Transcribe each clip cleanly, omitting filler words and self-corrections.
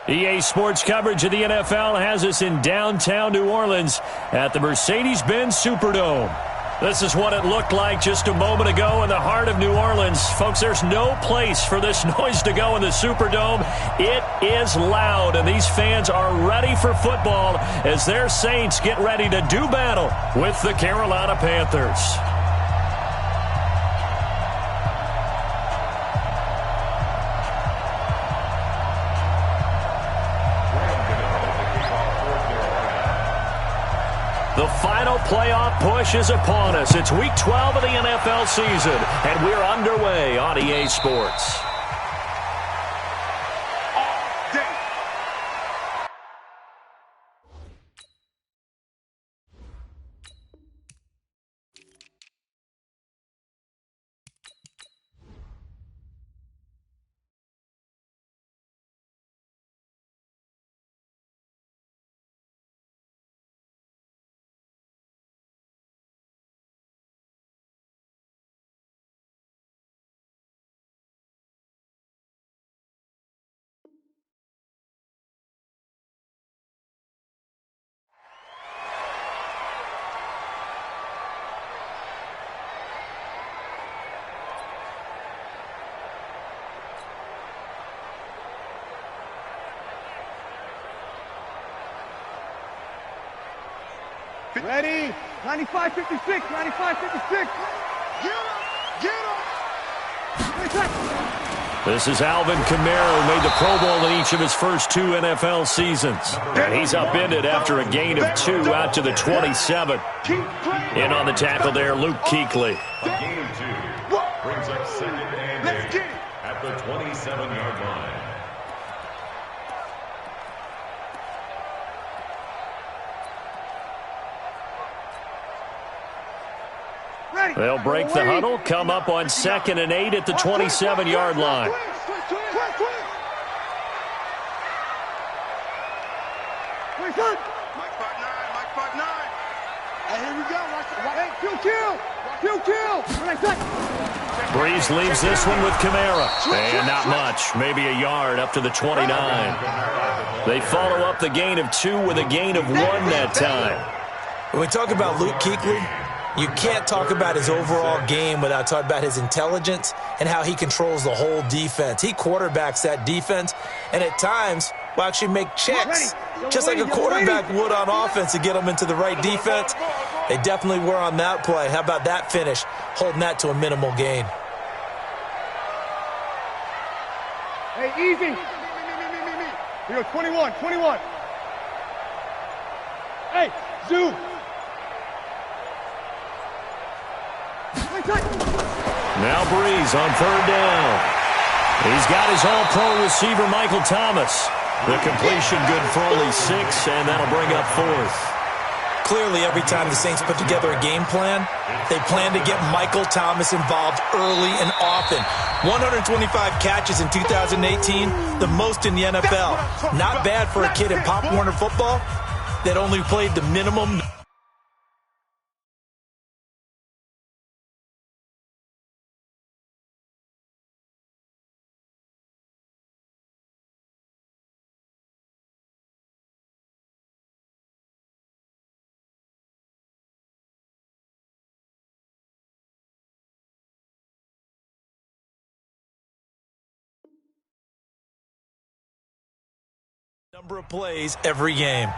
EA Sports coverage of the NFL has us in downtown New Orleans at the Mercedes-Benz Superdome. This is what it looked like just a moment ago in the heart of New Orleans. Folks, there's no place for this noise to go in the Superdome. It is loud, and these fans are ready for football as their Saints get ready to do battle with the Carolina Panthers. The final playoff push is upon us. It's Week 12 of the NFL season, and we're underway on EA Sports. Ready? 95-56, 95-56. Get him! This is Alvin Kamara, who made the Pro Bowl in each of his first two NFL seasons. And he's upended after a gain of 2 out to the 27. In on the tackle there, Luke Kuechly. A gain of 2 brings up second and 8 at the 27-yard line. They'll break the huddle, come up on 2nd and 8 at the 27-yard line. Breeze leaves this one with Kamara. And not much, maybe a yard up to the 29. They follow up the gain of 2 with a gain of 1 that time. When we talk about Luke Kuechly, you can't talk about his overall game without talking about his intelligence and how he controls the whole defense. He quarterbacks that defense, and at times will actually make checks, just like a quarterback would on offense to get them into the right defense. They definitely were on that play. How about that finish, holding that to a minimal gain? Hey, easy. Here we go, 21. Hey, zoom. Now Breeze on 3rd down. He's got his all-pro receiver, Michael Thomas. The completion good for only 6, and that'll bring up 4th. Clearly, every time the Saints put together a game plan, they plan to get Michael Thomas involved early and often. 125 catches in 2018, the most in the NFL. Not bad for a kid in Pop Warner football that only played the minimum. Number of plays every game.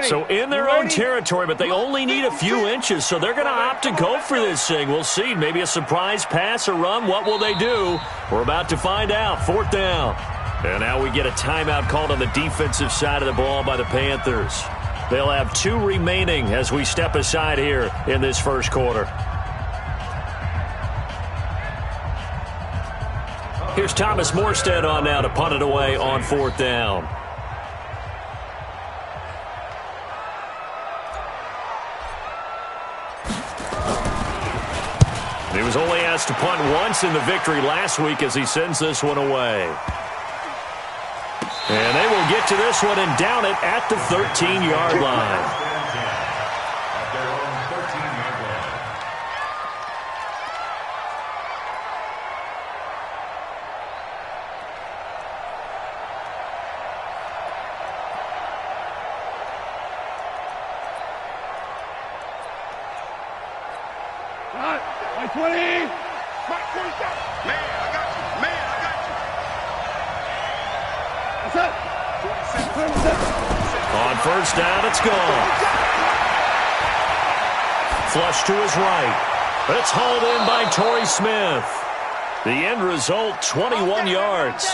So in their own territory, but they only need a few inches, so they're going to opt to go for this thing. We'll see. Maybe a surprise pass or run. What will they do? We're about to find out. 4th down. And now we get a timeout called on the defensive side of the ball by the Panthers. They'll have 2 remaining as we step aside here in this first quarter. Here's Thomas Morstead on now to punt it away on 4th down. He was only asked to punt once in the victory last week as he sends this one away. And they will get to this one and down it at the 13-yard line. On 1st down, it's gone. Flush to his right. But it's hauled in by Torrey Smith. The end result, 21 yards.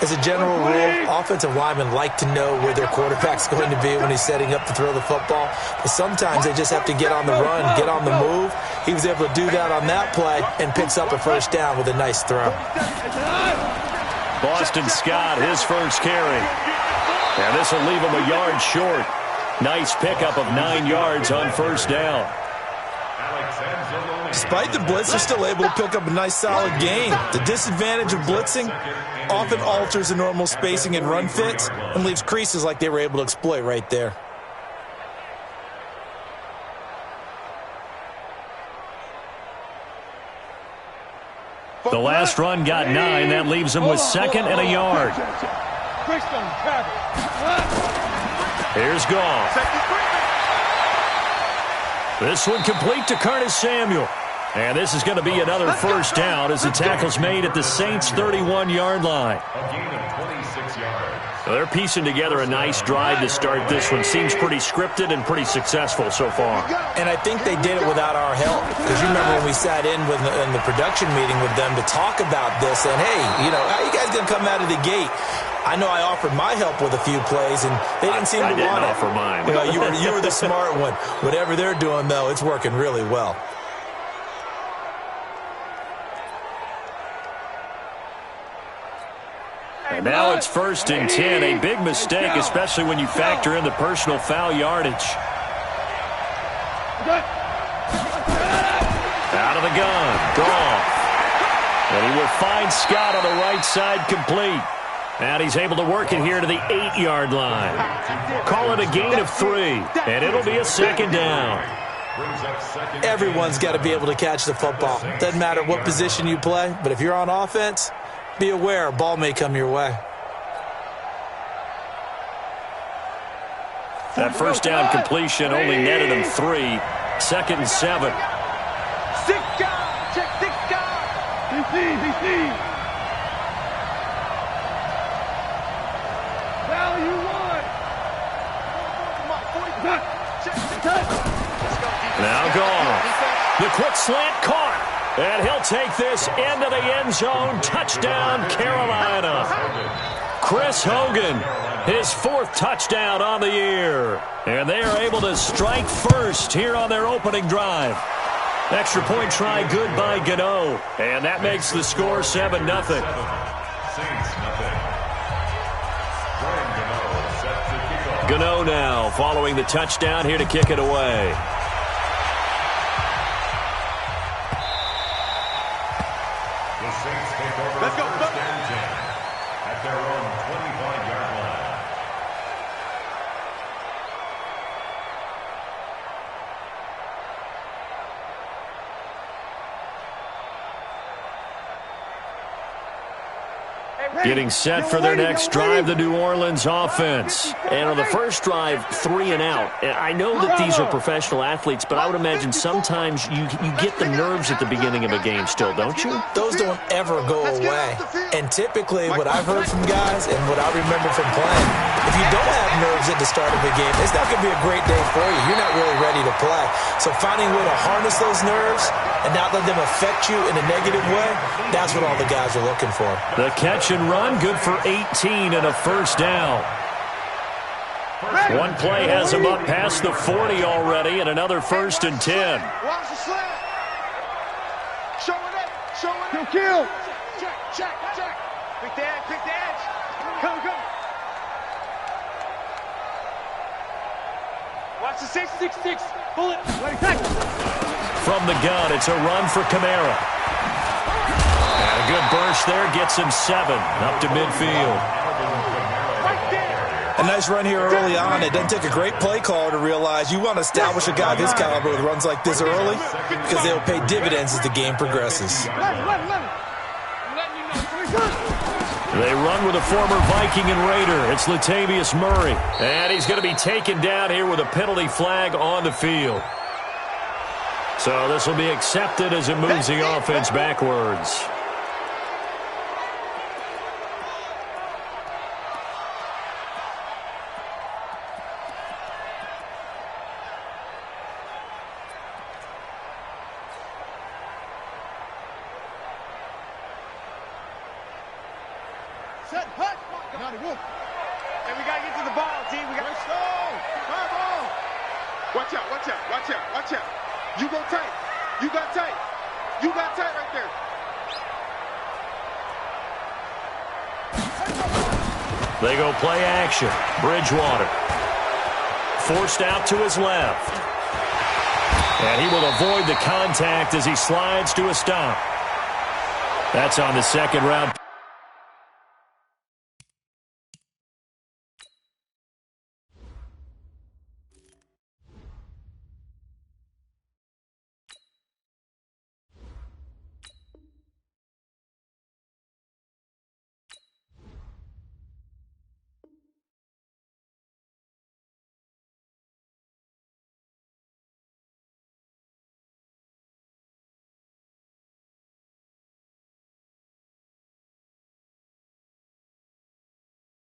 As a general rule, offensive linemen like to know where their quarterback's going to be when he's setting up to throw the football. But sometimes they just have to get on the run, get on the move. He was able to do that on that play and picks up a 1st down with a nice throw. Boston Scott, his first carry. And this will leave him a yard short. Nice pickup of 9 yards on 1st down. Despite the blitz, they're still able to pick up a nice solid gain. The disadvantage of blitzing often alters the normal spacing and run fits and leaves creases like they were able to exploit right there. The last run got 9. That leaves him with 2nd and a yard. Here's Goff. This one complete to Curtis Samuel. And this is going to be another 1st down as the tackle's made at the Saints' 31-yard line. A gain of 26 yards. So they're piecing together a nice drive to start this one. Seems pretty scripted and pretty successful so far. And I think they did it without our help. Because you remember when we sat in the production meeting with them to talk about this, and hey, how are you guys going to come out of the gate? I know I offered my help with a few plays, and they didn't seem to want it. I didn't offer mine. You were the smart one. Whatever they're doing, though, it's working really well. And now it's 1st and 10. A big mistake, especially when you factor in the personal foul yardage. Out of the gun. Goff. And he will find Scott on the right side complete. And he's able to work it here to the 8-yard line. Call it a gain of 3. And it'll be a 2nd down. Everyone's got to be able to catch the football. Doesn't matter what position you play, but if you're on offense, be aware a ball may come your way. That 1st down completion only netted him 3. 2nd and 7. 6 guys. Check 6 guys. DC. Value 1. Now Goff. The quick slant caught. And he'll take this into the end zone. Touchdown, Carolina. Chris Hogan, his 4th touchdown on the year. And they are able to strike first here on their opening drive. Extra point try good by Gano. And that makes the score 7-0. Gano now following the touchdown here to kick it away. Let's go. At their own 25-yard line. Getting set for their next drive, the New Orleans offense. And on the first drive, 3 and out. I know that these are professional athletes, but I would imagine sometimes you get the nerves at the beginning of a game still, don't you? Those don't ever go away. And typically, what I've heard from guys and what I remember from playing, if you don't have nerves at the start of a game, it's not going to be a great day for you. You're not really ready to play. So finding a way to harness those nerves and not let them affect you in a negative way, that's what all the guys are looking for. The catch and run, good for 18 and a first down. One play has him up past the 40 already, and another 1st and 10. Watch the slant. Show it. Kill. Check. Pick the edge. Come. Watch the 6. Pull it. From the gun, it's a run for Kamara. And a good burst there gets him 7 up to midfield. A nice run here early on. It doesn't take a great play caller to realize you want to establish a guy this caliber with runs like this early because they'll pay dividends as the game progresses. They run with a former Viking and Raider. It's Latavius Murray. And he's going to be taken down here with a penalty flag on the field. So this will be accepted as it moves the offense backwards. And we got to get to the ball, team. We got to stall. Watch out. You go tight. You got tight right there. They go play action. Bridgewater. Forced out to his left. And he will avoid the contact as he slides to a stop. That's on the second round.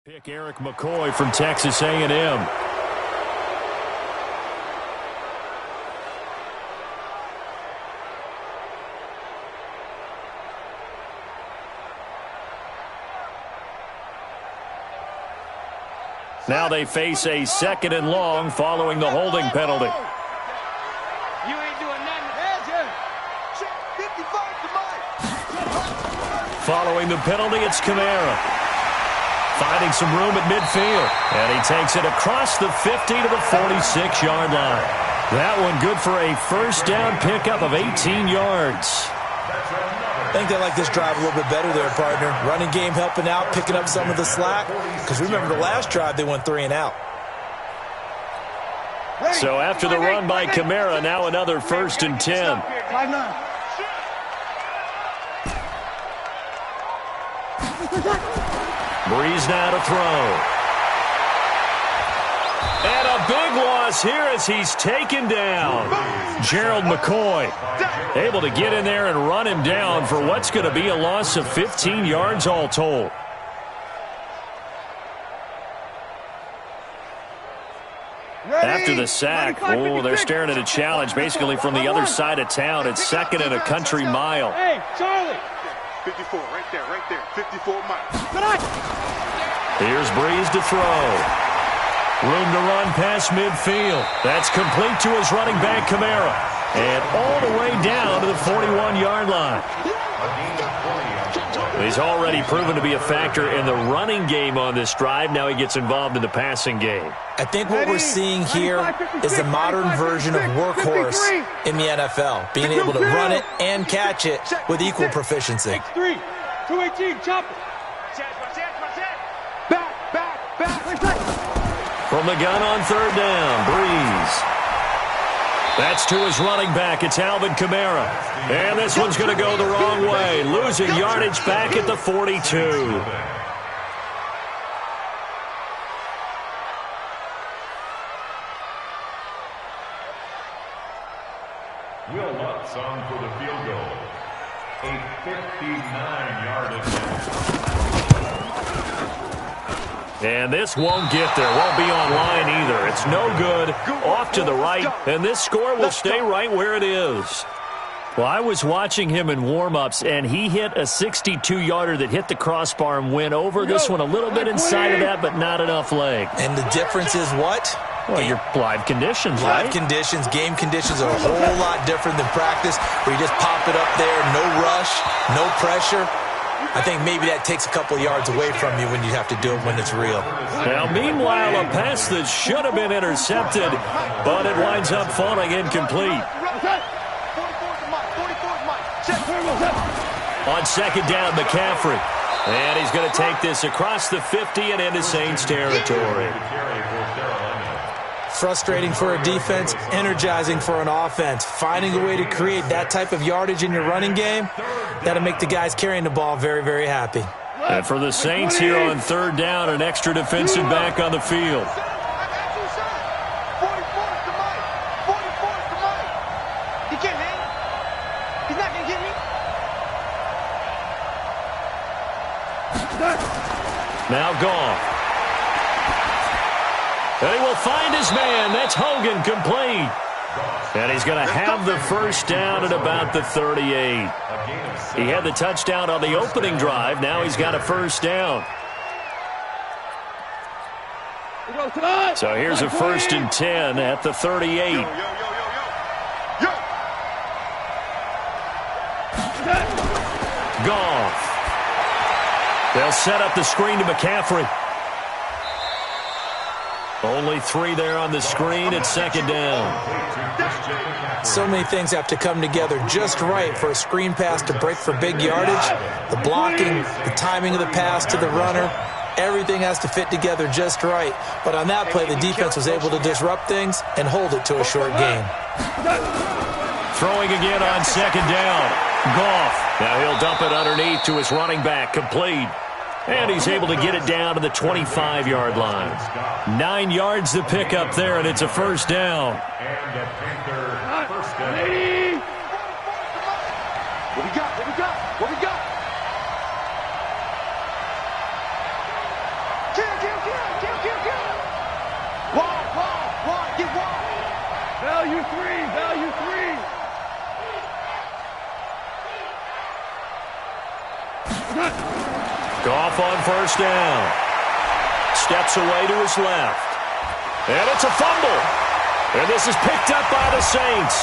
Pick Eric McCoy from Texas A&M. Now they face a 2nd and long following the holding penalty. You ain't doing nothing. 55 to Following the penalty, it's Kamara. Finding some room at midfield. And he takes it across the 50 to the 46-yard line. That one good for a first down pickup of 18 yards. I think they like this drive a little bit better there, partner. Running game helping out, picking up some of the slack. Because remember the last drive, they went 3 and out. So after the run by Kamara, now another 1st and 10. 5-9. Breeze now to throw. And a big loss here as he's taken down. Gerald McCoy able to get in there and run him down for what's going to be a loss of 15 yards all told. After the sack, they're staring at a challenge basically from the other side of town. It's 2nd and a country mile. Hey, Charlie. 54, right there. 54 miles. Here's Breeze to throw. Room to run past midfield. That's complete to his running back, Kamara. And all the way down to the 41-yard line. He's already proven to be a factor in the running game on this drive. Now he gets involved in the passing game. I think what we're seeing here is the modern version of workhorse in the NFL, being able to run it and catch it with equal proficiency. 6-3, 218, chop it. Back. From the gun on 3rd down, Breeze. That's to his running back. It's Alvin Kamara. And this one's going to go the wrong way, losing yardage back at the 42. Will Lutz on for the field goal. A 59-yard attempt. And this won't get there. Won't be online either. It's no good. Off to the right. And this score will stay right where it is. Well, I was watching him in warm-ups, and he hit a 62-yarder that hit the crossbar and went over. This one a little bit inside of that, but not enough leg. And the difference is what? Well, your live conditions, right? Live conditions, game conditions are a whole lot different than practice, where you just pop it up there, no rush, no pressure. I think maybe that takes a couple yards away from you when you have to do it when it's real. Now, meanwhile, a pass that should have been intercepted, but it winds up falling incomplete. On second down, McCaffrey. And he's going to take this across the 50 and into Saints territory. Frustrating for a defense, energizing for an offense. Finding a way to create that type of yardage in your running game, that'll make the guys carrying the ball very, very happy. And for the Saints here on third down, an extra defensive back on the field. Now Goff. And he will find his man. That's Hogan, complete. And he's going to have the first down at about the 38. He had the touchdown on the opening drive. Now he's got a first down. So here's a 1st and 10 at the 38. Goff. They'll set up the screen to McCaffrey. Only 3 there on the screen at second down. So many things have to come together just right for a screen pass to break for big yardage. The blocking, the timing of the pass to the runner, everything has to fit together just right. But on that play, the defense was able to disrupt things and hold it to a short gain. Throwing again on second down. Goff. Now he'll dump it underneath to his running back, complete. And he's able to get it down to the 25-yard line. 9 yards to pick up there, and it's a first down. And the Panther first down. What we got? What we got? What we got? Kill. Wide, get wide. Value 3. Goff on first down. Steps away to his left. And it's a fumble. And this is picked up by the Saints.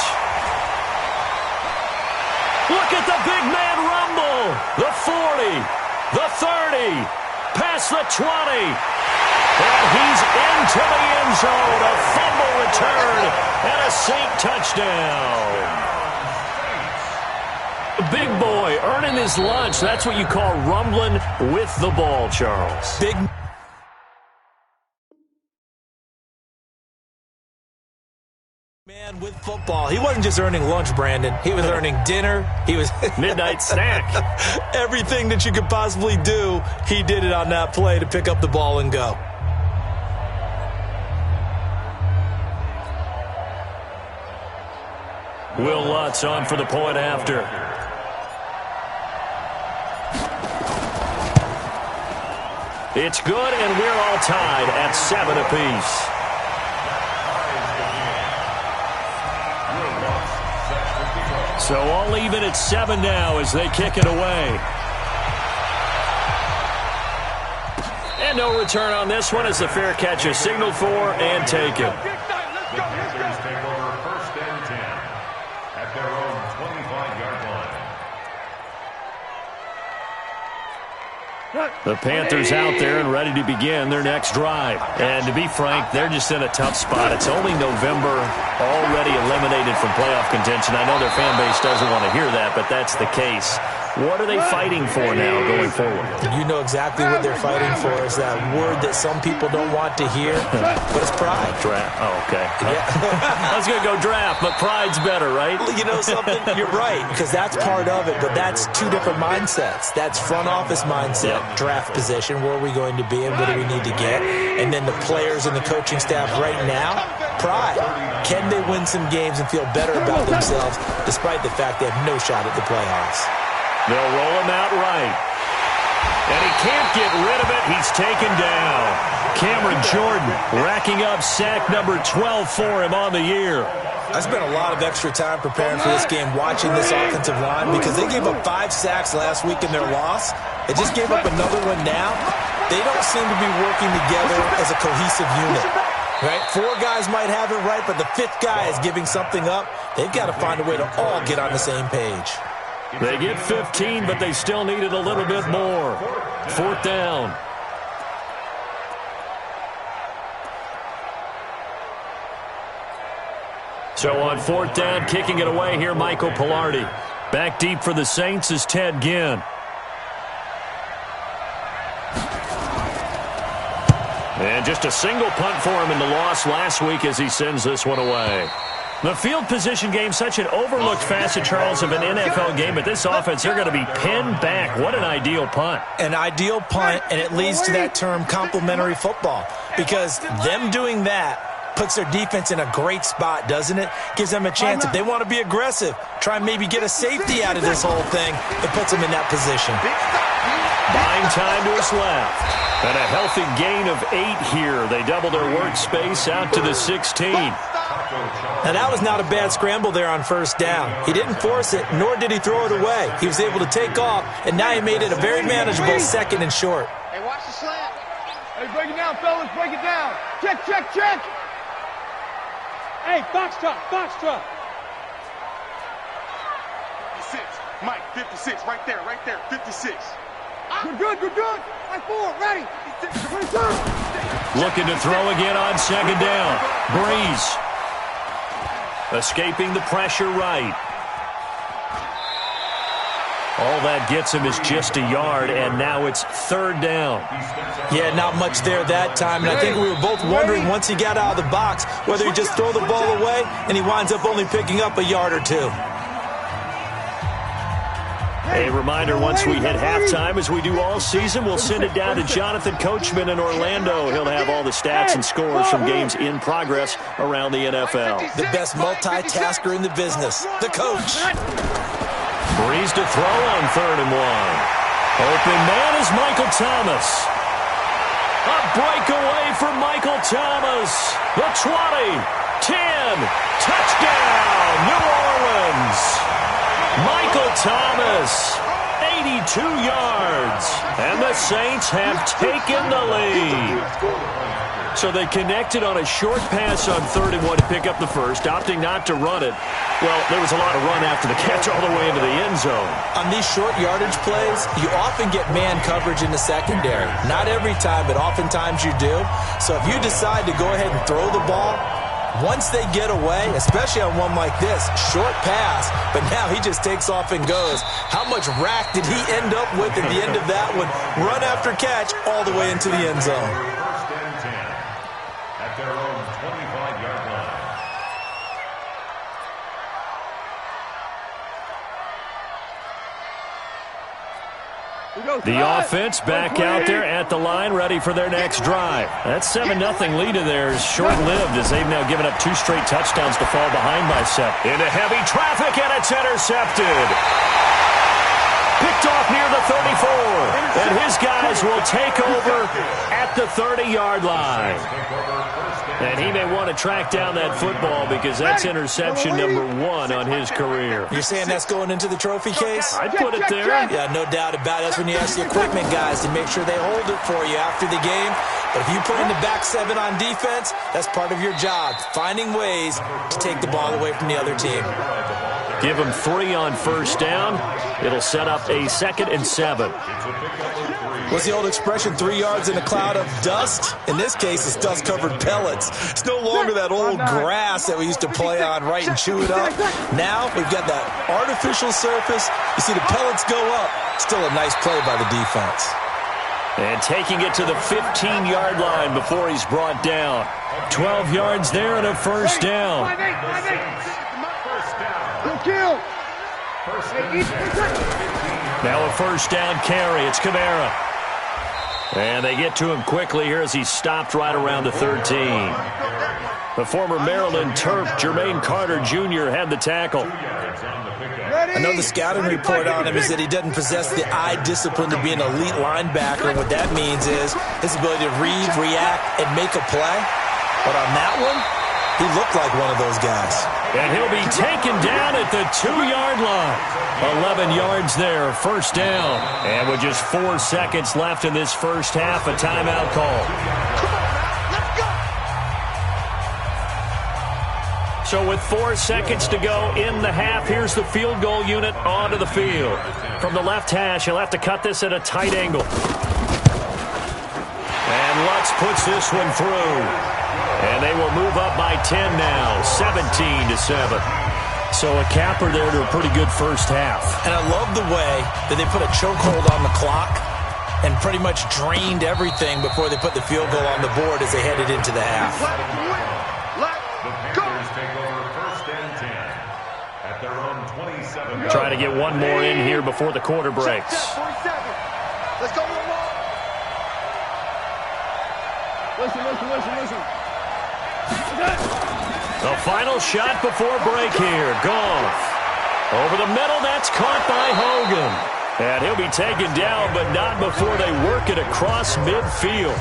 Look at the big man rumble. The 40, the 30, past the 20. And he's into the end zone. A fumble return and a Saint touchdown. Big boy earning his lunch. That's what you call rumbling with the ball, Charles. Big man with football. He wasn't just earning lunch, Brandon. He was earning dinner. He was midnight snack. Everything that you could possibly do, he did it on that play to pick up the ball and go. Will Lutz on for the point after. It's good, and we're all tied at 7 apiece. So all even at 7 now as they kick it away. And no return on this one as the fair catch is signaled for and taken. The Panthers out there and ready to begin their next drive. And to be frank, they're just in a tough spot. It's only November, already eliminated from playoff contention. I know their fan base doesn't want to hear that, but that's the case. What are they fighting for now going forward? You know exactly what they're fighting for. Is that word that some people don't want to hear, but it's pride. Draft. Oh, okay. Yeah. I was going to go draft, but pride's better, right? You know something? You're right, because that's part of it, but that's two different mindsets. That's front office mindset, draft position, where are we going to be and what do we need to get? And then the players and the coaching staff right now, pride. Can they win some games and feel better about themselves despite the fact they have no shot at the playoffs? They'll roll him out right. And he can't get rid of it. He's taken down. Cameron Jordan racking up sack number 12 for him on the year. I spent a lot of extra time preparing for this game watching this offensive line because they gave up 5 sacks last week in their loss. They just gave up another one now. They don't seem to be working together as a cohesive unit. Right? 4 guys might have it right, but the 5th guy is giving something up. They've got to find a way to all get on the same page. They get 15, but they still needed a little bit more. 4th down. So on 4th down, kicking it away here, Michael Pilardi. Back deep for the Saints is Ted Ginn. And just a single punt for him in the loss last week as he sends this one away. The field position game, such an overlooked facet, Charles, of an NFL game. But this offense, they're going to be pinned back. What an ideal punt. An ideal punt, and it leads to that term complementary football. Because them doing that puts their defense in a great spot, doesn't it? Gives them a chance. If they want to be aggressive, try and maybe get a safety out of this whole thing, it puts them in that position. Buying time to his left. And a healthy gain of 8 here. They double their workspace out to the 16. Now, that was not a bad scramble there on 1st down. He didn't force it, nor did he throw it away. He was able to take off, and now he made it a very manageable 2nd and short. Hey, watch the slant. Hey, break it down, fellas. Break it down. Check, check, check. Hey, box truck, box truck. 56. Mike, 56. Right there, 56. Good, good, good, good. Right forward, ready. 22. Looking to throw again on 2nd down. Breeze. Escaping the pressure right. All that gets him is just a yard, and now it's 3rd down. Yeah, not much there that time, and I think we were both wondering once he got out of the box whether he'd just throw the ball away, and he winds up only picking up a yard or 2. A reminder, once we hit halftime, as we do all season, we'll send it down to Jonathan Coachman in Orlando. He'll have all the stats and scores from games in progress around the NFL. The best multitasker in the business, the coach. Breeze to throw on 3rd and 1. Open man is Michael Thomas. A breakaway for Michael Thomas. The 20, 10, touchdown, New Orleans. Michael Thomas, 82 yards, and the Saints have taken the lead. So they connected on a short pass on 3rd and 1 to pick up the first, opting not to run it. Well, there was a lot of run after the catch all the way into the end zone. On these short yardage plays, you often get man coverage in the secondary. Not every time, but oftentimes you do. So if you decide to go ahead and throw the ball, once they get away, especially on one like this, short pass, but now he just takes off and goes. How much rack did he end up with at the end of that one? Run after catch all the way into the end zone. 1st and 10 at their own 25-yard line. The offense back out there at the line, ready for their next drive. That 7-0 lead of theirs short-lived as they've now given up 2 straight touchdowns to fall behind by 7. Into heavy traffic, and it's intercepted. Picked off near the 34. And his guys will take over at the 30-yard line. And he may want to track down that football because that's interception number 1 on his career. You're saying that's going into the trophy case? I'd put it there. Yeah, no doubt about it. That's when you ask the equipment guys to make sure they hold it for you after the game. But if you put in the back 7 on defense, that's part of your job, finding ways to take the ball away from the other team. Give him 3 on first down. It'll set up a 2nd and 7. What's the old expression, 3 yards in a cloud of dust? In this case, it's dust-covered pellets. It's no longer that old grass that we used to play on, right, and chew it up. Now we've got that artificial surface. You see the pellets go up. Still a nice play by the defense. And taking it to the 15-yard line before he's brought down. 12 yards there and a first down. Now a first down carry. It's Kamara. And they get to him quickly here as he's stopped right around the 13. The former Maryland Terp, Jermaine Carter Jr., had the tackle. I know the scouting report on him is that he doesn't possess the eye discipline to be an elite linebacker. What that means is his ability to read, react, and make a play. But on that one, he looked like one of those guys. And he'll be taken down at the 2-yard line. 11 yards there, first down. And with just 4 seconds left in this first half, a timeout call. So with 4 seconds to go in the half, here's the field goal unit onto the field. From the left hash, he'll have to cut this at a tight angle. And Lutz puts this one through. And they will move up by 10 now, 17-7. So a capper there to a pretty good first half. And I love the way that they put a chokehold on the clock and pretty much drained everything before they put the field goal on the board as they headed into the half. Try to get one more in here before the quarter breaks. Let's go, listen. The final shot before break here. Goff. Over the middle, that's caught by Hogan. And he'll be taken down, but not before they work it across midfield.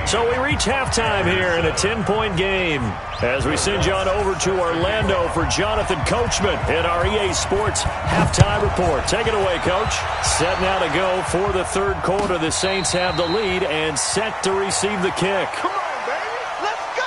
So we reach halftime here in a 10-point game as we send you on over to Orlando for Jonathan Coachman in our EA Sports Halftime Report. Take it away, Coach. Set now to go for the third quarter. The Saints have the lead and set to receive the kick. Come on, baby. Let's go.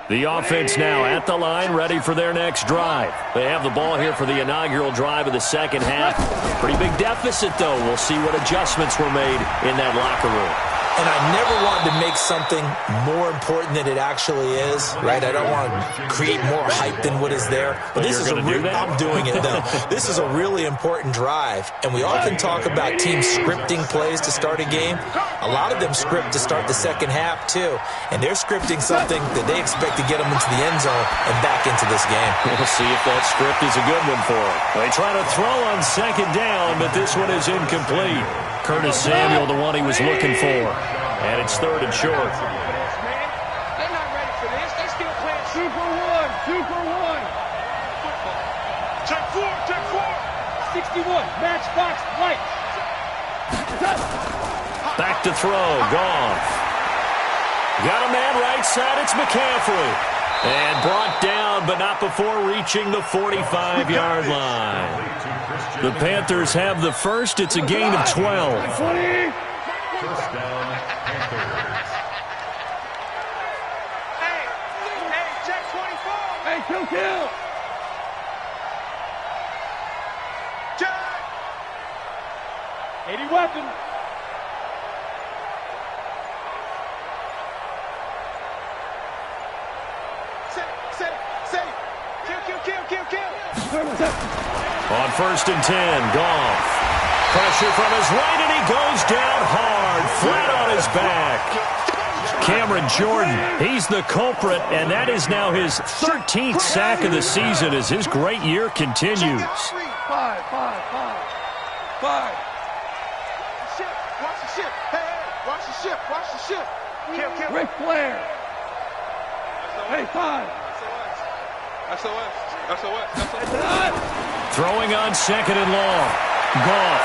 The offense now at the line, ready for their next drive. They have the ball here for the inaugural drive of the second half. Pretty big deficit, though. We'll see what adjustments were made in that locker room. And I never wanted to make something more important than it actually is, right? I don't want to create more hype than what is there. But this is I'm doing it, though. This is a really important drive. And we often talk about teams scripting plays to start a game. A lot of them script to start the second half, too. And they're scripting something that they expect to get them into the end zone and back into this game. We'll see if that script is a good one for them. They try to throw on second down, but this one is incomplete. Curtis Samuel, the one he was looking for. And it's third and short. They're not ready for this. They still playing Super 1. Check 4. 61. Matchbox light. Back to throw. Goff. Got a man right side. It's McCaffrey. And brought down, but not before reaching the 45-yard line. The Panthers have the first. It's a gain of 12. First down, Panthers. Hey, check 24. Hey, kill. Check. 80 weapon. Say. Kill. On first and 10, Goff. Pressure from his right, and he goes down hard, flat on his back. Cameron Jordan, he's the culprit, and that is now his 13th sack of the season as his great year continues. 5. Watch the ship. Kill. Ric Flair. Hey, 5. SOS. Throwing on second and long. Goff.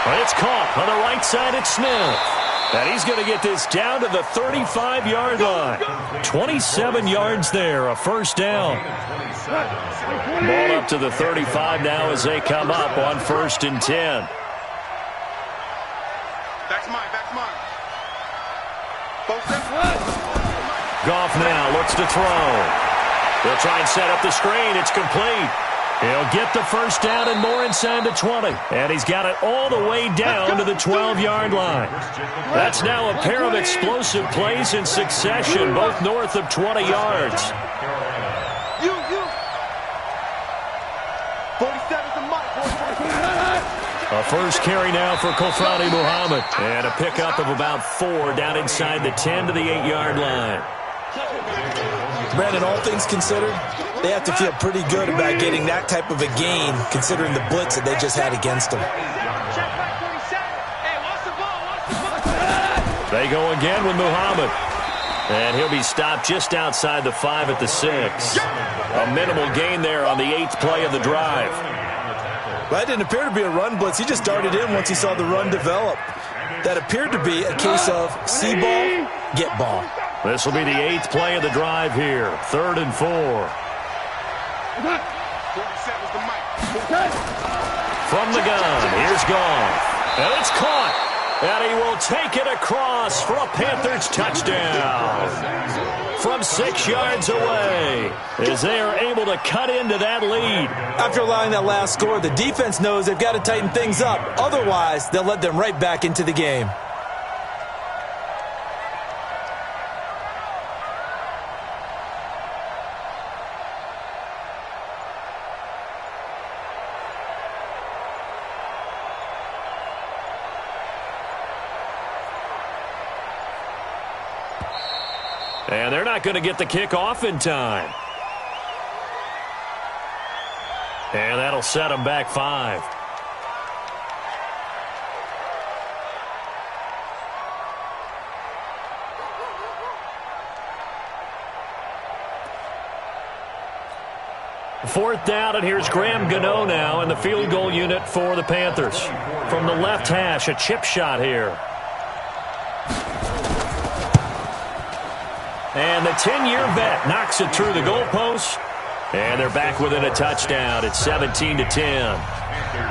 But it's caught on the right side. It's Smith. And he's going to get this down to the 35-yard line. 27 yards there, a first down. Ball up to the 35 now as they come up on 1st and 10. That's mine. Goff now looks to throw. They'll try and set up the screen. It's complete. He'll get the first down and more inside the 20. And he's got it all the way down to the 12-yard line. That's now a pair of explosive plays in succession, both north of 20 yards. 47's the mic, boys. A first carry now for Kofrani Muhammad. And a pickup of about 4 down inside the 10 to the 8-yard line. Brandon, all things considered, they have to feel pretty good about getting that type of a gain, considering the blitz that they just had against them. They go again with Muhammad. And he'll be stopped just outside the 5 at the 6. A minimal gain there on the 8th play of the drive. Well, that didn't appear to be a run blitz. He just darted in once he saw the run develop. That appeared to be a case of see ball, get ball. This will be the 8th play of the drive here. 3rd and 4. 47's the mic. From the gun, here's Goff. And it's caught. And he will take it across for a Panthers touchdown. From 6 yards away, as they are able to cut into that lead. After allowing that last score, the defense knows they've got to tighten things up. Otherwise, they'll let them right back into the game. And they're not going to get the kickoff in time. And that'll set them back 5. Fourth down, and here's Graham Gano now in the field goal unit for the Panthers. From the left hash, a chip shot here. And the 10-year vet knocks it through the goalpost. And they're back within a touchdown. It's 17-10.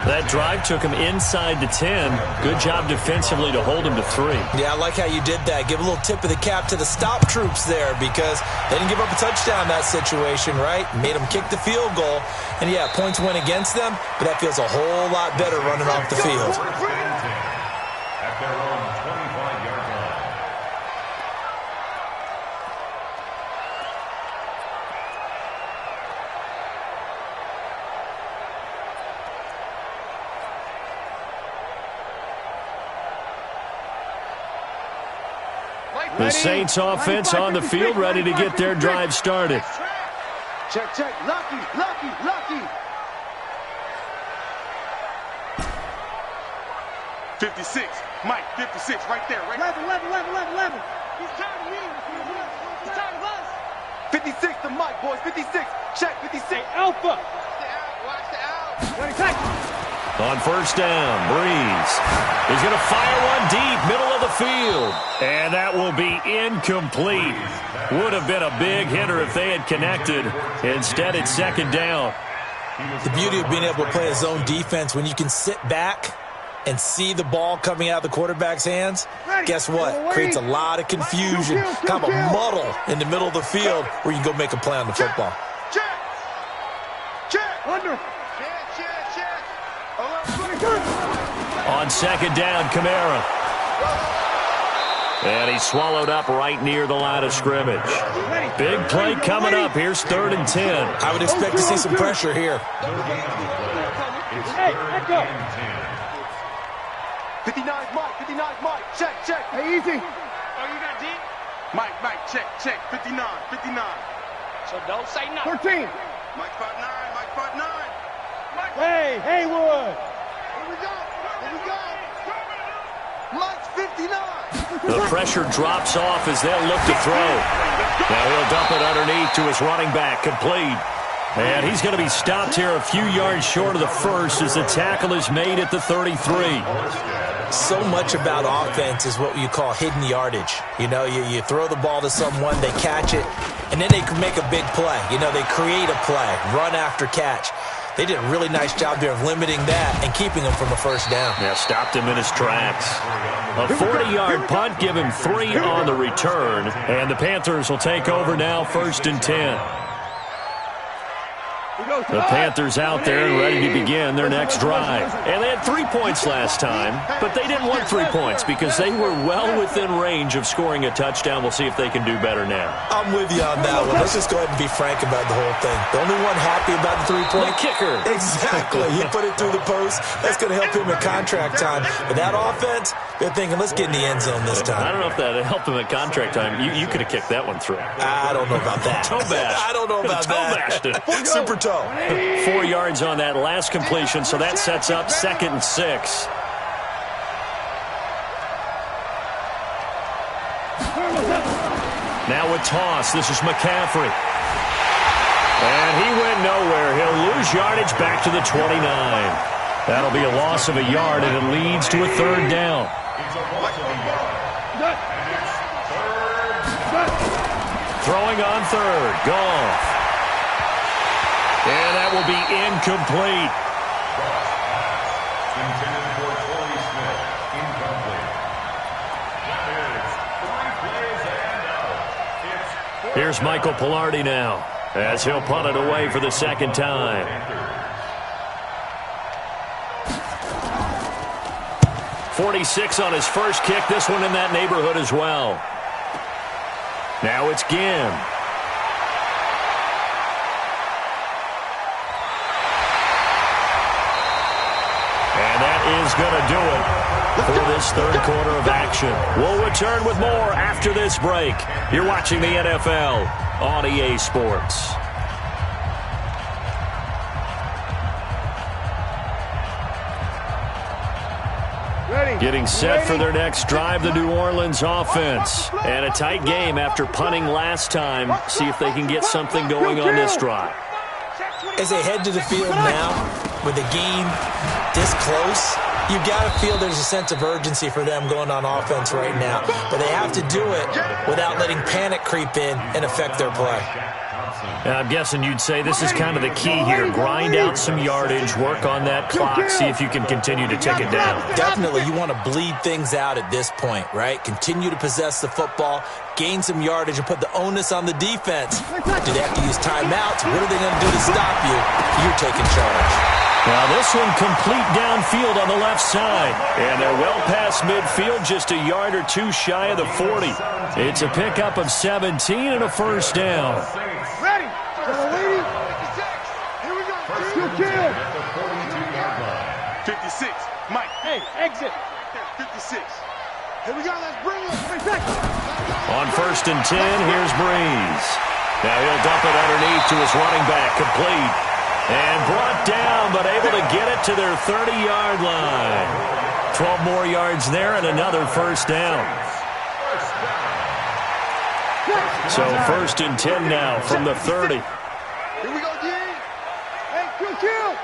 That drive took him inside the 10. Good job defensively to hold him to 3. Yeah, I like how you did that. Give a little tip of the cap to the stop troops there because they didn't give up a touchdown in that situation, right? Made them kick the field goal. And, yeah, points went against them, but that feels a whole lot better running off the field. At their own 25-yard line. The Saints offense on the field, ready to get their drive started. Check. Lucky. 56. Mike, 56, right there. 11. He's tired of me. He's tired of us. 56, the Mike, boys. 56. Check, 56. Hey, Alpha. Watch the out. Ready, tackle. On first down, Breeze. He's going to fire one deep, middle of the field. And that will be incomplete. Would have been a big hitter if they had connected. Instead, it's second down. The beauty of being able to play a zone defense when you can sit back and see the ball coming out of the quarterback's hands, guess what? Creates a lot of confusion, kind of a muddle in the middle of the field where you can go make a play on the football. Check. Under. On second down, Kamara. And he's swallowed up right near the line of scrimmage. Big play coming up. Here's 3rd and 10. I would expect to see some pressure here. Hey, let go. 59's Mike. Check. Hey, easy. Oh, you got D? Mike, check. 59. So don't say nothing. 13. Mike 5'9. Hey, Haywood. Here we go. Mike's 59. The pressure drops off as they'll look to throw. Now he'll dump it underneath to his running back, complete. And he's going to be stopped here a few yards short of the first as the tackle is made at the 33. So much about offense is what you call hidden yardage. You know, you throw the ball to someone, they catch it, and then they can make a big play. You know, they create a play, run after catch. They did a really nice job there of limiting that and keeping him from a first down. Yeah, stopped him in his tracks. A 40-yard punt, give him 3 on the return, and the Panthers will take over now, 1st and 10. The Panthers out there and ready to begin their next drive. And they had 3 points last time, but they didn't want 3 points because they were well within range of scoring a touchdown. We'll see if they can do better now. I'm with you on that one. Let's just go ahead and be frank about the whole thing. The only one happy about the 3-point? The kicker. Exactly. He put it through the post. That's going to help him in contract time. But that offense, they're thinking, let's get in the end zone this time. I don't know if that helped him at contract time. You could have kicked that one through. I don't know about that. Toe bash. I don't know about that. Toe bashed it. Super toe. 4 yards on that last completion, so that sets up 2nd and 6. Now a toss. This is McCaffrey. And he went nowhere. He'll lose yardage back to the 29. That'll be a loss of a yard, and it leads to a 3rd down. Throwing on 3rd. Goff. And that will be incomplete. Intended for Torrey Smith. Incomplete. 3 plays and out. Here's Michael Pilardi now as he'll punt it away for the 2nd time. .46 on his first kick. This one in that neighborhood as well. Now it's Ginn. Is going to do it for this 3rd quarter of action. We'll return with more after this break. You're watching the NFL on EA Sports. Getting set for their next drive, the New Orleans offense. And a tight game after punting last time. See if they can get something going on this drive. As they head to the field now, with the game this close, you got to feel there's a sense of urgency for them going on offense right now. But they have to do it without letting panic creep in and affect their play. I'm guessing you'd say this is kind of the key here. Grind out some yardage, work on that clock, see if you can continue to take it down. Definitely, you want to bleed things out at this point, right? Continue to possess the football, gain some yardage, and put the onus on the defense. Do they have to use timeouts? What are they going to do to stop you? You're taking charge. Now this one complete downfield on the left side. And they're well past midfield, just a yard or 2 shy of the 40. It's a pickup of 17 and a 1st down. Ready? Here we go. Kill. 56. Mike. Hey, exit. 56. Here we go. Let's bring it. On 1st and 10, here's Breeze. Now he'll dump it underneath to his running back, complete. And brought down, but able to get it to their 30-yard line. 12 more yards there and another 1st down. So 1st and 10 now from the 30. Here we go, G. Hey, kill.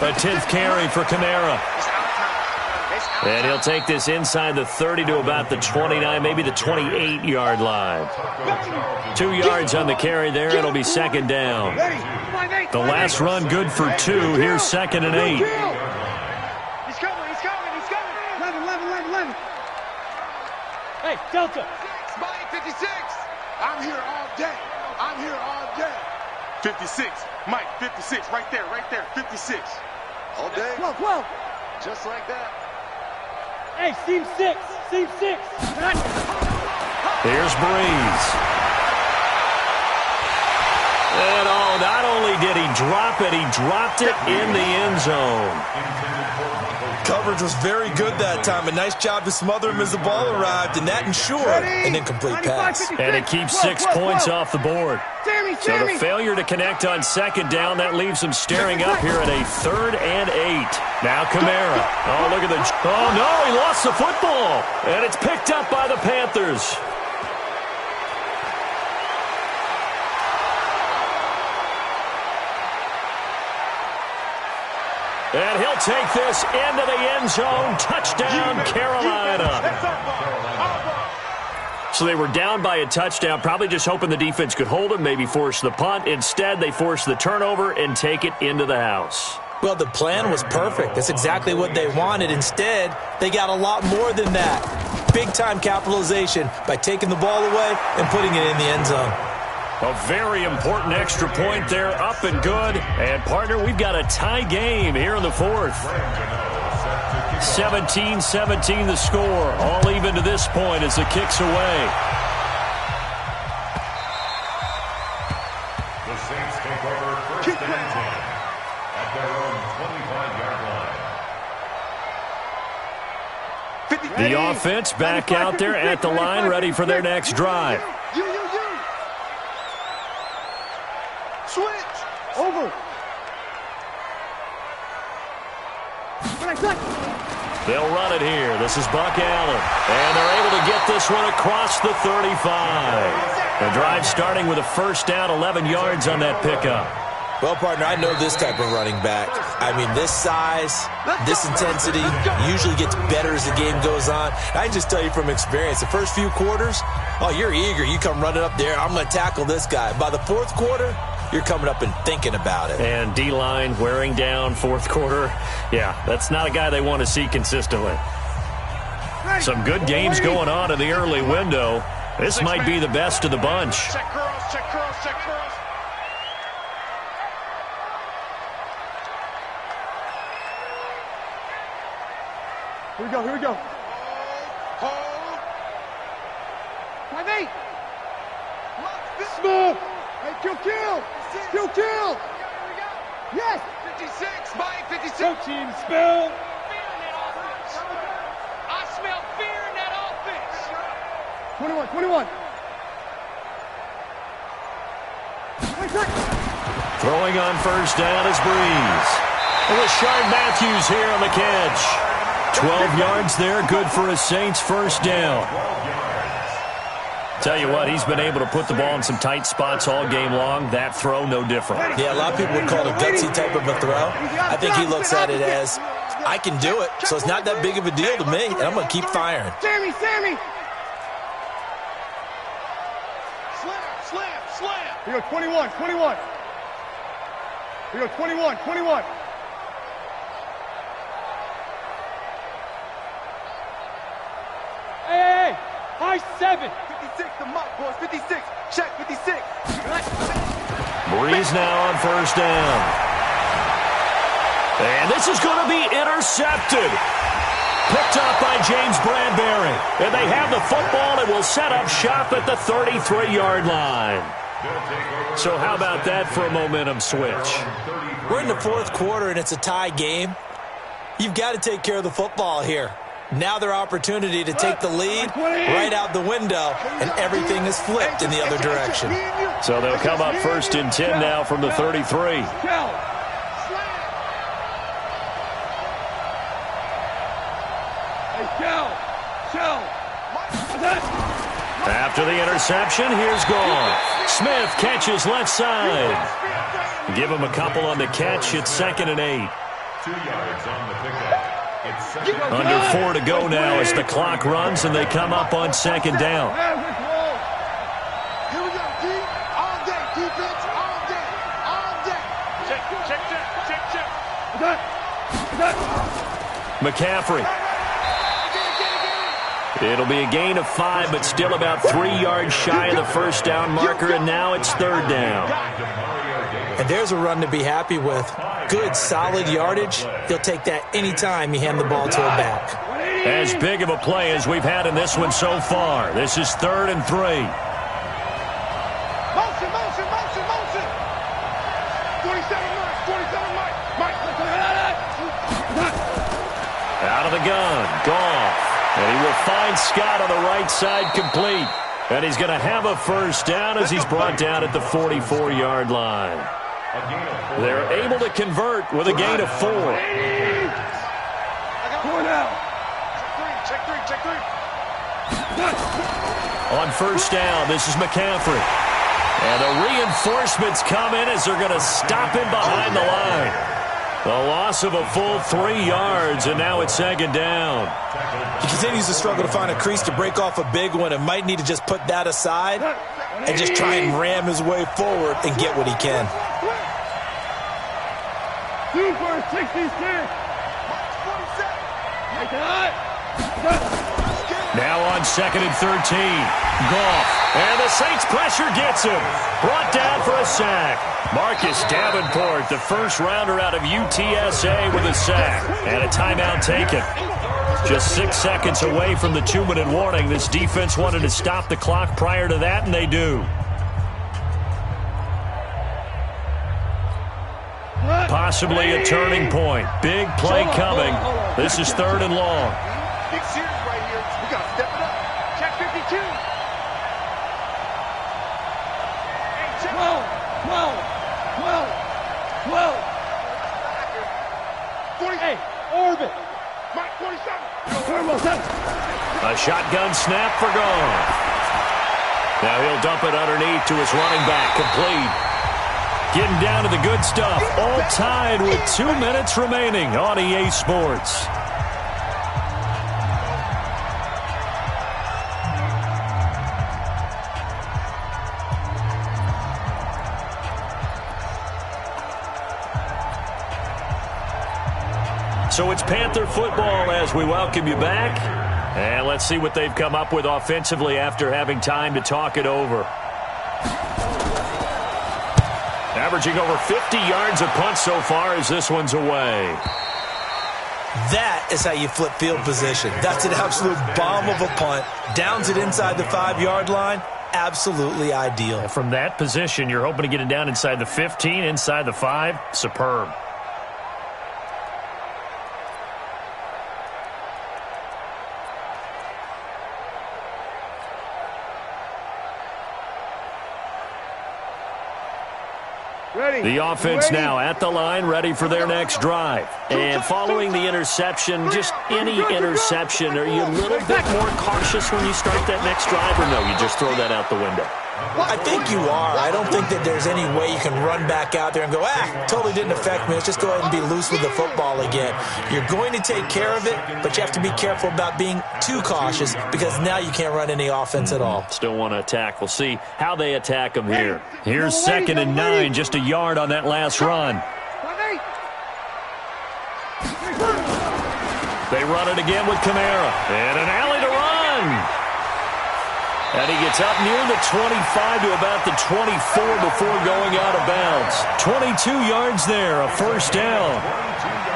A 10th carry for Kamara. And he'll take this inside the 30 to about the 29, maybe the 28-yard line. 2 yards on the carry there. It'll be 2nd down. The last run good for 2. Here's 2nd and 8. He's coming. 11. Hey, Delta. Spike 56. I'm here all day. 56. Mike, 56. Right there. 56. All day. 12. Just like that. Hey, seam 6. Here's Breeze. And not only did he drop it, he dropped it in the end zone. Coverage was very good that time. A nice job to smother him as the ball arrived, and that ensured an incomplete pass. And it keeps 6 points off the board. So the failure to connect on 2nd down, that leaves them staring up here at a 3rd and 8. Now Kamara. Oh, look at oh, no, he lost the football. And it's picked up by the Panthers. And he'll He'll take this into the end zone. Touchdown, Carolina. So they were down by a touchdown, probably just hoping the defense could hold them, maybe force the punt. Instead, they forced the turnover and take it into the house. Well, the plan was perfect. That's exactly what they wanted. Instead, they got a lot more than that. Big-time capitalization by taking the ball away and putting it in the end zone. A very important extra point there, up and good. And, partner, we've got a tie game here in the fourth. 17-17 the score. All even to this point as the kick's away. The Saints take over first and 10 at their own 25-yard line. The offense back out there at the line, ready for their next drive. You. Switch. Over. They'll run it here. This is Buck Allen. And they're able to get this one across the 35. The drive starting with a first down, 11 yards on that pickup. Well, partner, I know this type of running back. I mean, this size, this intensity usually gets better as the game goes on. I can just tell you from experience, the first few quarters, oh, you're eager. You come running up there, I'm going to tackle this guy. By the fourth quarter, you're coming up and thinking about it. And D-line wearing down fourth quarter. Yeah, that's not a guy they want to see consistently. Some good games going on in the early window. This might be the best of the bunch. Check curls, check curls, check curls. Here we go. Hold. 5-8. Smooth. Hey, kill. Yes. 56, Mike, 56. Go team, spell. I smell fear in that offense. 21. Throwing on first down is Breeze. And Rashard Matthews here on the catch. 12 yards there, good for a Saints first down. Tell you what, he's been able to put the ball in some tight spots all game long. That throw, no different. Yeah, a lot of people would call it a gutsy type of a throw. I think he looks at it as, I can do it, so it's not that big of a deal to me, and I'm going to keep firing. Sammy. Slam. Here we go, 21. Here we go, 21. Hey, high 7. 56, the mock boys, 56. Check, 56. Breeze now on first down. And this is going to be intercepted. Picked up by James Bradbury. And they have the football and will set up shop at the 33-yard line. So how about that for a momentum switch? We're in the fourth quarter, and it's a tie game. You've got to take care of the football here. Now their opportunity to take the lead right out the window, and everything is flipped in the other direction. So they'll come up first and 10 now from the 33. After the interception, here's Goff. Smith catches left side. Give him a couple on the catch. It's 2nd and 8. 2 yards on the pickup. It's second. Under 4 to go now as the clock runs and they come up on 2nd down. Here we go, D. All day, defense, all day. Check. McCaffrey. It'll be a gain of 5, but still about 3 yards shy of the first down marker, and now it's 3rd down. And there's a run to be happy with. Good, solid yardage. He'll take that anytime you hand the ball to a back. As big of a play as we've had in this one so far. This is 3rd and 3. Motion. 27 Mike. Out of the gun, Goff. And he will find Scott on the right side complete. And he's going to have a first down as he's brought down at the 44-yard line. They're able to convert with a gain of 4. Check three. On first down, this is McCaffrey. And the reinforcements come in as they're going to stop him behind the line. A loss of a full 3 yards, and now it's second down. He continues to struggle to find a crease to break off a big one and might need to just put that aside and just try and ram his way forward and get what he can. 2 for 66. Now on 2nd and 13. Goff. And the Saints pressure gets him. Brought down for a sack. Marcus Davenport, the first rounder out of UTSA with a sack. And a timeout taken. Just 6 seconds away from the 2-minute warning. This defense wanted to stop the clock prior to that, and they do. Possibly a turning point. Big play coming. This is 3rd and long. Big series right here. We got to step it up. Check 52. 12. 48. Orbit. Mike, 47. A shotgun snap for Goff. Now he'll dump it underneath to his running back. Complete. Getting down to the good stuff. All tied with 2 minutes remaining on EA Sports. So it's Panther football as we welcome you back. And let's see what they've come up with offensively after having time to talk it over. Averaging over 50 yards a punt so far as this one's away. That is how you flip field position. That's an absolute bomb of a punt. Downs it inside the 5-yard line. Absolutely ideal. From that position, you're hoping to get it down inside the 15, inside the 5. Superb. The offense now at the line, ready for their next drive. And following the interception, just any interception, are you a little bit more cautious when you start that next drive, or no, you just throw that out the window? I think you are. I don't think that there's any way you can run back out there and go, totally didn't affect me. Let's just go ahead and be loose with the football again. You're going to take care of it, but you have to be careful about being too cautious because now you can't run any offense at all. Still want to attack. We'll see how they attack them here. Here's 2nd and 9, just a yard on that last run. They run it again with Kamara. And an alley to run. And he gets up near the 25 to about the 24 before going out of bounds. 22 yards there, a first down.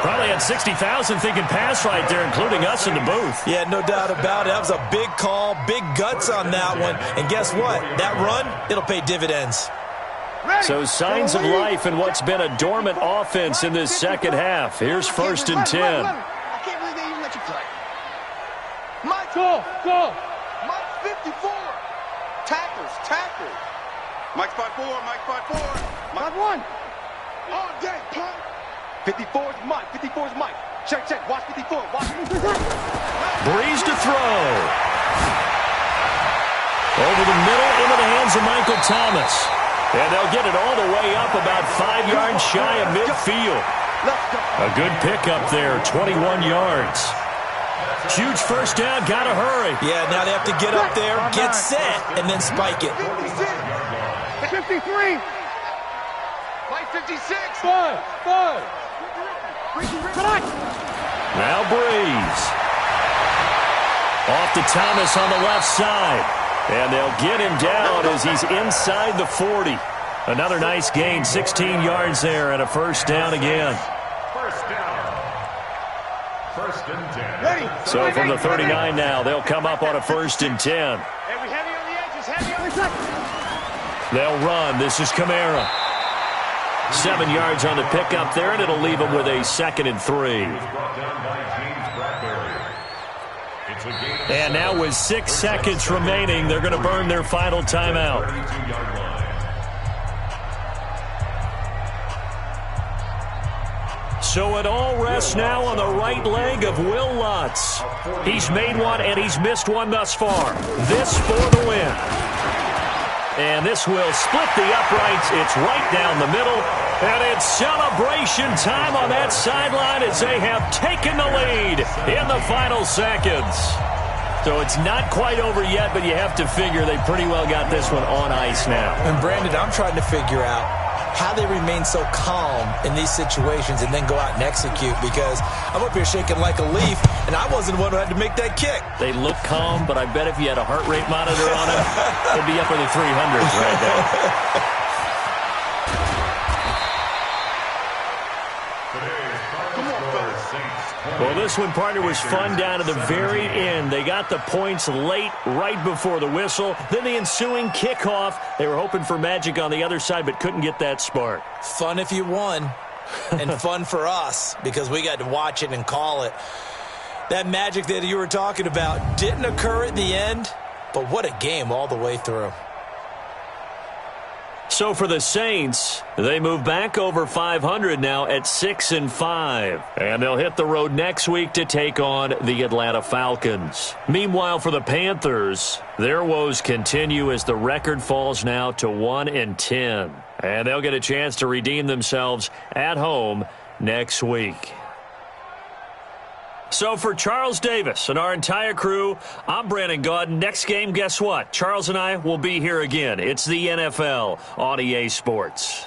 Probably had 60,000 thinking pass right there, including us in the booth. Yeah, no doubt about it. That was a big call, big guts on that one. And guess what? That run, it'll pay dividends. So signs of life in what's been a dormant offense in this second half. Here's 1st and 10. I can't believe they even let you play. Mike, Go. Mike 54. Tackles. Mike 5-4. Mike 1. All day, punt. 54 is Mike. Check. Watch 54. Watch. Breeze to throw. Over the middle into the hands of Michael Thomas. And they'll get it all the way up about 5 yards shy of midfield. A good pickup there, 21 yards. Huge first down, gotta hurry. Yeah, now they have to get up there, get set, and then spike it. 53. Mike 56. 5. Now Breeze. Off to Thomas on the left side. And they'll get him down as he's inside the 40. Another nice gain, 16 yards there, and a first down again. First and 10. So from the 39 now, they'll come up on a 1st and 10. Heavy on the edges. Heavy on the They'll run. This is Kamara. 7 yards on the pickup there, and it'll leave them with a 2nd and 3. And now with 6 seconds remaining, they're going to burn their final timeout. So it all rests now on the right leg of Will Lutz. He's made one and he's missed one thus far. This for the win. And this will split the uprights. It's right down the middle. And it's celebration time on that sideline as they have taken the lead in the final seconds. So it's not quite over yet, but you have to figure they pretty well got this one on ice now. And Brandon, I'm trying to figure out how they remain so calm in these situations and then go out and execute, because I'm up here shaking like a leaf, and I wasn't the one who had to make that kick. They look calm, but I bet if you had a heart rate monitor on them, they'd be up in the 300s right now. Well, this one, partner, was fun down to the very end. They got the points late, right before the whistle. Then the ensuing kickoff. They were hoping for magic on the other side, but couldn't get that spark. Fun if you won, and fun for us, because we got to watch it and call it. That magic that you were talking about didn't occur at the end, but what a game all the way through. So for the Saints, they move back over 500 now at 6-5. And they'll hit the road next week to take on the Atlanta Falcons. Meanwhile, for the Panthers, their woes continue as the record falls now to 1-10. And they'll get a chance to redeem themselves at home next week. So for Charles Davis and our entire crew, I'm Brandon Gaudin. Next game, guess what? Charles and I will be here again. It's the NFL on EA Sports.